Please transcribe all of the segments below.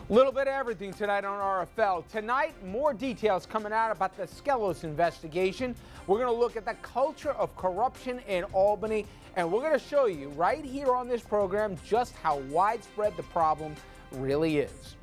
A little bit of everything tonight on RFL. Tonight, more details coming out about the Skelos investigation. We're going to look at the culture of corruption in Albany, and we're going to show you right here on this program just how widespread the problem really is.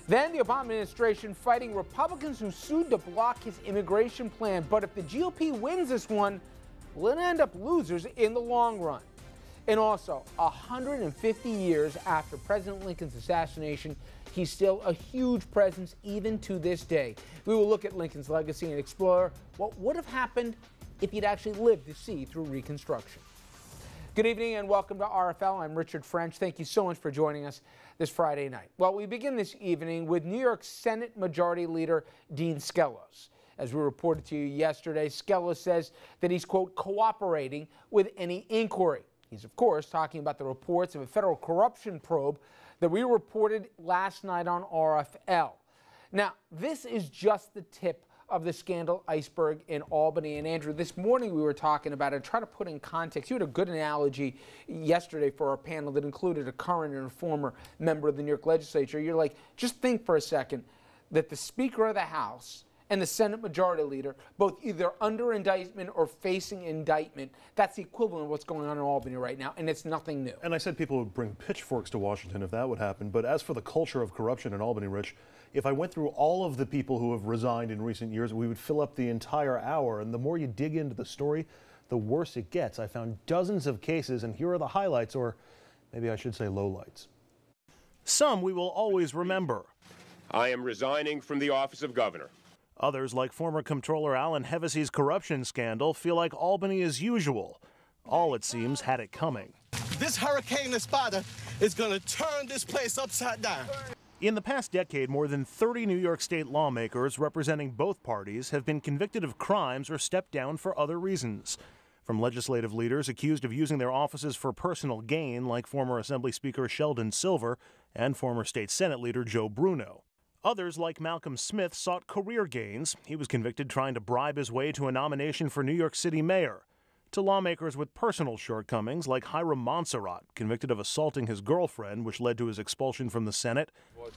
Then the Obama administration fighting Republicans who sued to block his immigration plan. But if the GOP wins this one, we'll end up losers in the long run. And also, 150 years after President Lincoln's assassination, he's still a huge presence even to this day. We will look at Lincoln's legacy and explore what would have happened if he'd actually lived to see through Reconstruction. Good evening and welcome to RFL. I'm Richard French. Thank you so much for joining us this Friday night. Well, we begin this evening with New York Senate Majority Leader Dean Skelos. As we reported to you yesterday, Skelos says that he's, quote, cooperating with any inquiry. He's, of course, talking about the reports of a federal corruption probe that we reported last night on RFL. Now, this is just the tip of the scandal iceberg in Albany. And Andrew, this morning we were talking about it, try to put in context. You had a good analogy yesterday for our panel that included a current and a former member of the New York legislature. You're like, just think for a second that the Speaker of the House and the Senate Majority Leader, both either under indictment or facing indictment, that's the equivalent of what's going on in Albany right now, and it's nothing new. And I said people would bring pitchforks to Washington if that would happen, but as for the culture of corruption in Albany, Rich, if I went through all of the people who have resigned in recent years, we would fill up the entire hour, and the more you dig into the story, the worse it gets. I found dozens of cases, and here are the highlights, or maybe I should say lowlights. Some we will always remember. I am resigning from the office of governor. Others, like former Comptroller Alan Hevesey's corruption scandal, feel like Albany as usual. All, it seems, had it coming. This Hurricane Espada is going to turn this place upside down. In the past decade, more than 30 New York State lawmakers representing both parties have been convicted of crimes or stepped down for other reasons. From legislative leaders accused of using their offices for personal gain, like former Assembly Speaker Sheldon Silver and former State Senate Leader Joe Bruno. Others, like Malcolm Smith, sought career gains. He was convicted trying to bribe his way to a nomination for New York City mayor. To lawmakers with personal shortcomings, like Hiram Montserrat, convicted of assaulting his girlfriend, which led to his expulsion from the Senate,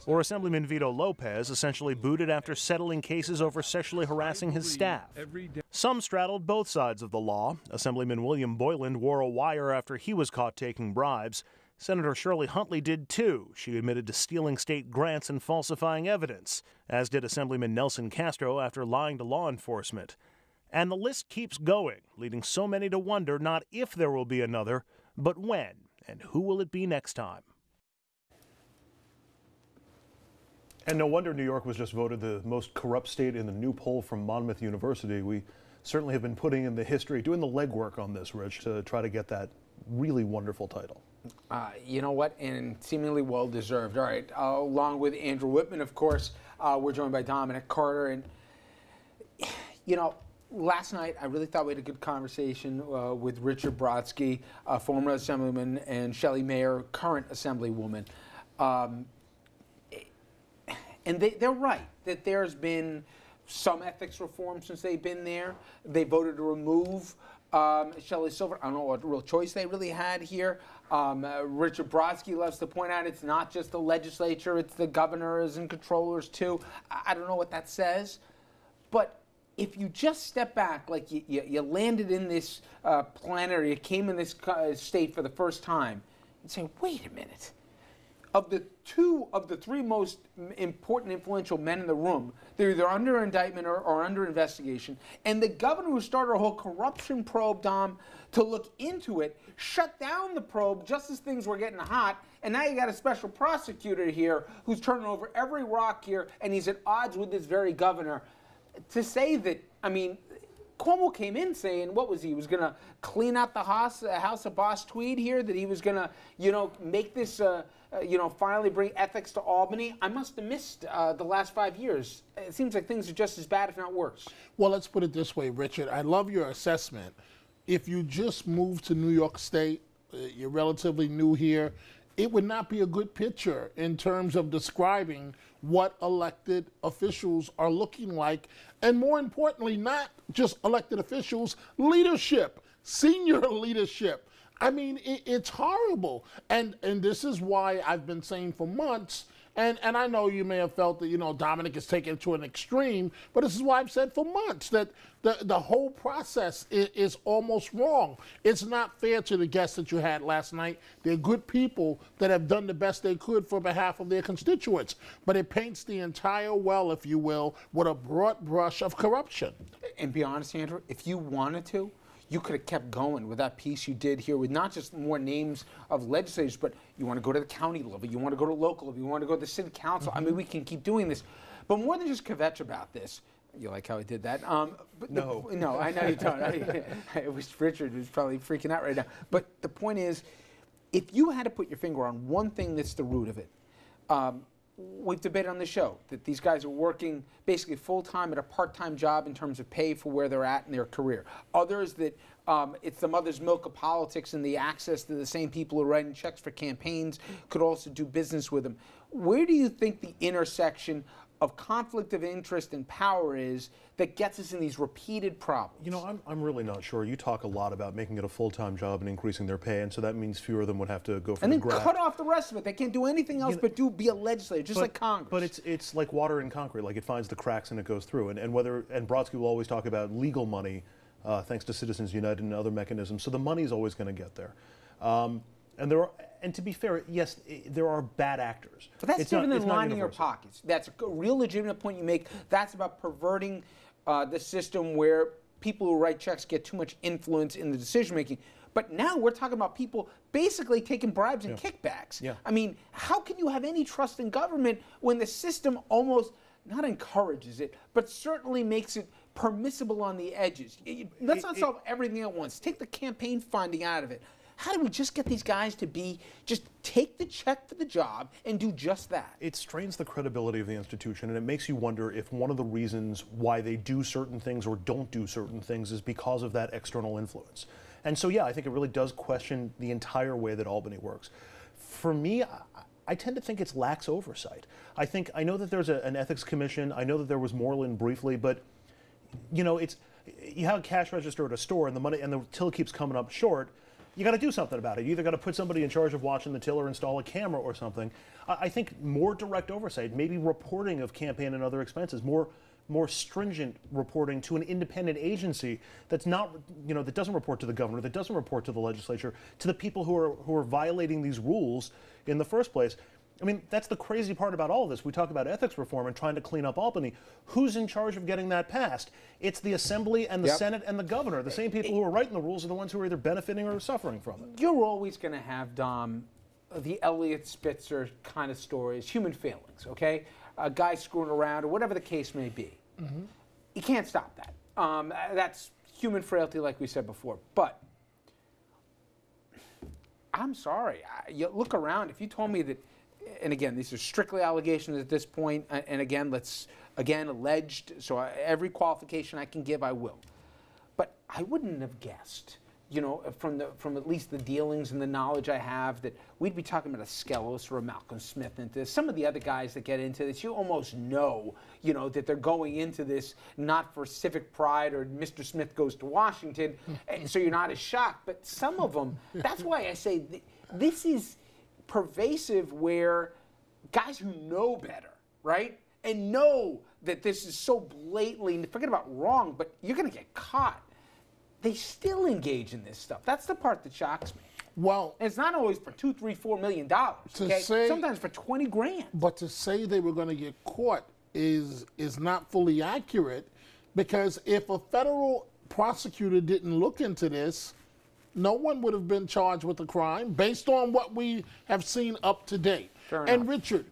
or Assemblyman Vito Lopez, essentially booted after settling cases over sexually harassing his staff. Some straddled both sides of the law. Assemblyman William Boyland wore a wire after he was caught taking bribes. Senator Shirley Huntley did too. She admitted to stealing state grants and falsifying evidence, as did Assemblyman Nelson Castro after lying to law enforcement. And the list keeps going, leading so many to wonder not if there will be another, but when, and who will it be next time? And no wonder New York was just voted the most corrupt state in the new poll from Monmouth University. We certainly have been putting in the history, doing the legwork on this, Rich, to try to get that really wonderful title. You know what? And seemingly well-deserved. All right. Along with Andrew Whitman, of course, we're joined by Dominic Carter. And, you know, last night I really thought we had a good conversation with Richard Brodsky, former Assemblyman, and Shelley Mayer, current Assemblywoman. And they're right that there's been some ethics reform since they've been there. They voted to remove Shelley Silver. I don't know what real choice they really had here. Richard Brodsky loves to point out it's not just the legislature, it's the governors and controllers too. I don't know what that says, but if you just step back, like you landed in this planet, or you came in this state for the first time, and say, wait a minute. Of the three most important, influential men in the room, they're either under indictment or under investigation. And the governor who started a whole corruption probe, Dom, to look into it, shut down the probe just as things were getting hot. And now you got a special prosecutor here who's turning over every rock here, and he's at odds with this very governor. To say that, I mean, Cuomo came in saying, what was he? He was going to clean out the house of Boss Tweed here, that he was going to, you know, make this, you know, finally bring ethics to Albany. I must have missed the last 5 years. It seems like things are just as bad, if not worse. Well, let's put it this way, Richard. I love your assessment. If you just moved to New York State, you're relatively new here, it would not be a good picture in terms of describing what elected officials are looking like, and more importantly, not just elected officials, leadership, senior leadership. I mean, it's horrible. And this is why I've been saying for months, And I know you may have felt that, you know, Dominic is taking it to an extreme, but this is why I've said for months that the whole process is almost wrong. It's not fair to the guests that you had last night. They're good people that have done the best they could for behalf of their constituents. But it paints the entire well, if you will, with a broad brush of corruption. And be honest, Andrew, if you wanted to, you could have kept going with that piece you did here with not just more names of legislators, but you want to go to the county level, you want to go to local level, you want to go to the city council. I mean, we can keep doing this. But more than just kvetch about this, you like how I did that? But no. No, I know you don't. I wish Richard was probably freaking out right now. But the point is, if you had to put your finger on one thing that's the root of it, we've debated on the show that these guys are working basically full-time at a part-time job in terms of pay for where they're at in their career. Others that it's the mother's milk of politics and the access to the same people who are writing checks for campaigns could also do business with them. Where do you think the intersection of conflict of interest and power is that gets us in these repeated problems? You know, I'm really not sure. You talk a lot about making it a full-time job and increasing their pay, and so that means fewer of them would have to go for and the then graft. cut off the rest of it. They can't do anything else but be a legislator, just like Congress. But it's like water in concrete. Like, it finds the cracks and it goes through. And Brodsky will always talk about legal money, thanks to Citizens United and other mechanisms. So the money's always going to get there. And to be fair, yes, there are bad actors. But that's different than lining your pockets. That's a real legitimate point you make. That's about perverting the system where people who write checks get too much influence in the decision making. But now we're talking about people basically taking bribes and kickbacks. Yeah. I mean, how can you have any trust in government when the system almost not encourages it, but certainly makes it permissible on the edges? Let's not solve everything at once. Take the campaign funding out of it. How do we just get these guys to just take the check for the job and do just that? It strains the credibility of the institution, and it makes you wonder if one of the reasons why they do certain things or don't do certain things is because of that external influence. And so, yeah, I think it really does question the entire way that Albany works. For me, I tend to think it's lax oversight. I know that there's an ethics commission. I know that there was Moreland briefly, but, you know, you have a cash register at a store and the till keeps coming up short. You got to do something about it. You either got to put somebody in charge of watching the till or install a camera or something. I think more direct oversight, maybe reporting of campaign and other expenses, more stringent reporting to an independent agency that's not, you know, that doesn't report to the governor, that doesn't report to the legislature, to the people who are violating these rules in the first place. I mean, that's the crazy part about all of this. We talk about ethics reform and trying to clean up Albany. Who's in charge of getting that passed? It's the Assembly and the Senate and the governor. The same people who are writing the rules are the ones who are either benefiting or suffering from it. You're always going to have, Dom, the Elliot Spitzer kind of stories, human failings, okay? A guy screwing around or whatever the case may be. Mm-hmm. You can't stop that. That's human frailty, like we said before. But I'm sorry. You look around. If you told me that, and again, these are strictly allegations at this point, and again, alleged, so every qualification I can give, I will. But I wouldn't have guessed, you know, from at least the dealings and the knowledge I have, that we'd be talking about a Skelos or a Malcolm Smith into this. Some of the other guys that get into this, you almost know, you know, that they're going into this not for civic pride or Mr. Smith goes to Washington, and so you're not as shocked. But some of them, that's why I say this is pervasive, where guys who know better, right, and know that this is so blatantly, forget about wrong, but you're going to get caught, they still engage in this stuff. That's the part that shocks me. Well, and it's not always for $2, $3, $4 million. Okay? Sometimes for 20 grand. But to say they were going to get caught is not fully accurate, because if a federal prosecutor didn't look into this, no one would have been charged with a crime based on what we have seen up to date. Fair and enough. Richard,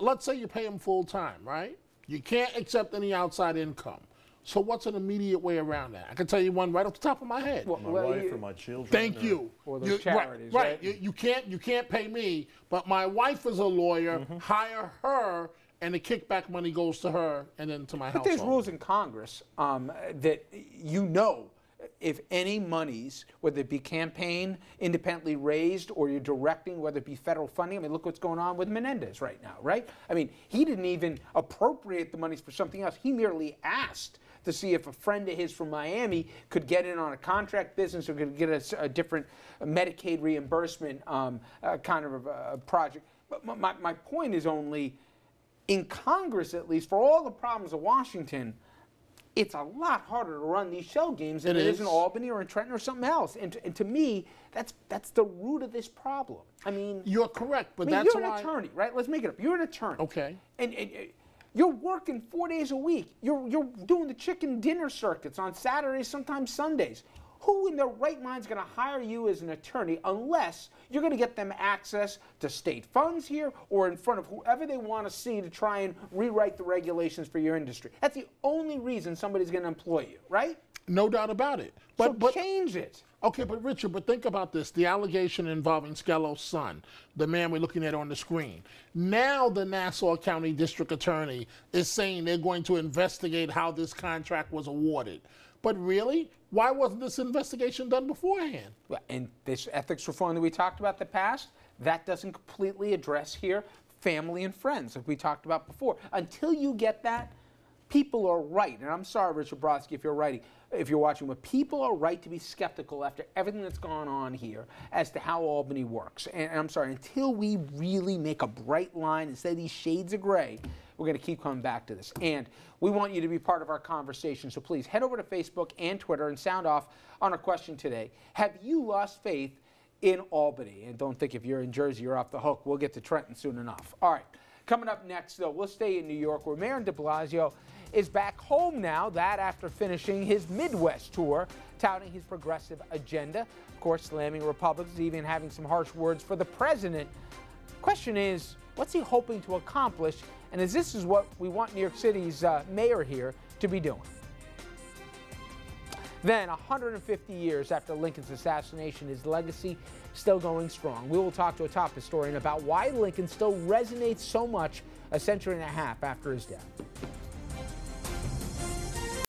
let's say you pay him full time, right? You can't accept any outside income. So what's an immediate way around that? I can tell you one right off the top of my head. My wife or my children. Thank you. Or those charities, right? You can't pay me, but my wife is a lawyer. Hire her, and the kickback money goes to her and then to my household. But there's rules in Congress that you know, if any monies, whether it be campaign, independently raised, or you're directing, whether it be federal funding. I mean, look what's going on with Menendez right now, right? I mean, he didn't even appropriate the monies for something else. He merely asked to see if a friend of his from Miami could get in on a contract business or could get a different Medicaid reimbursement kind of a project. But my point is only, in Congress at least, for all the problems of Washington, it's a lot harder to run these shell games than it is in Albany or in Trenton or something else. And to me, that's the root of this problem. I mean, you're correct, but I mean, that's you're an attorney, right? Let's make it up. You're an attorney. Okay. And you're working 4 days a week. You're doing the chicken dinner circuits on Saturdays, sometimes Sundays. Who in their right mind is going to hire you as an attorney unless you're going to get them access to state funds here or in front of whoever they want to see to try and rewrite the regulations for your industry? That's the only reason somebody's going to employ you, right? No doubt about it. But change it. Okay, but Richard, but think about this. The allegation involving Skelos' son, the man we're looking at on the screen. Now the Nassau County District Attorney is saying they're going to investigate how this contract was awarded. But really, why wasn't this investigation done beforehand? Well, and this ethics reform that we talked about in the past, that doesn't completely address here family and friends, like we talked about before. Until you get that, people are right, and I'm sorry, Richard Brodsky, if you're watching, but people are right to be skeptical after everything that's gone on here as to how Albany works. And I'm sorry, until we really make a bright line instead of these shades of gray, we're going to keep coming back to this. And we want you to be part of our conversation, so please head over to Facebook and Twitter and sound off on our question today. Have you lost faith in Albany? And don't think if you're in Jersey, you're off the hook. We'll get to Trenton soon enough. All right, coming up next, though, we'll stay in New York, where Mayor de Blasio is back home now, that after finishing his Midwest tour, touting his progressive agenda. Of course, slamming Republicans, even having some harsh words for the president. Question is, what's he hoping to accomplish? And this is what we want New York City's mayor here to be doing. Then, 150 years after Lincoln's assassination, his legacy still going strong. We will talk to a top historian about why Lincoln still resonates so much a century and a half after his death.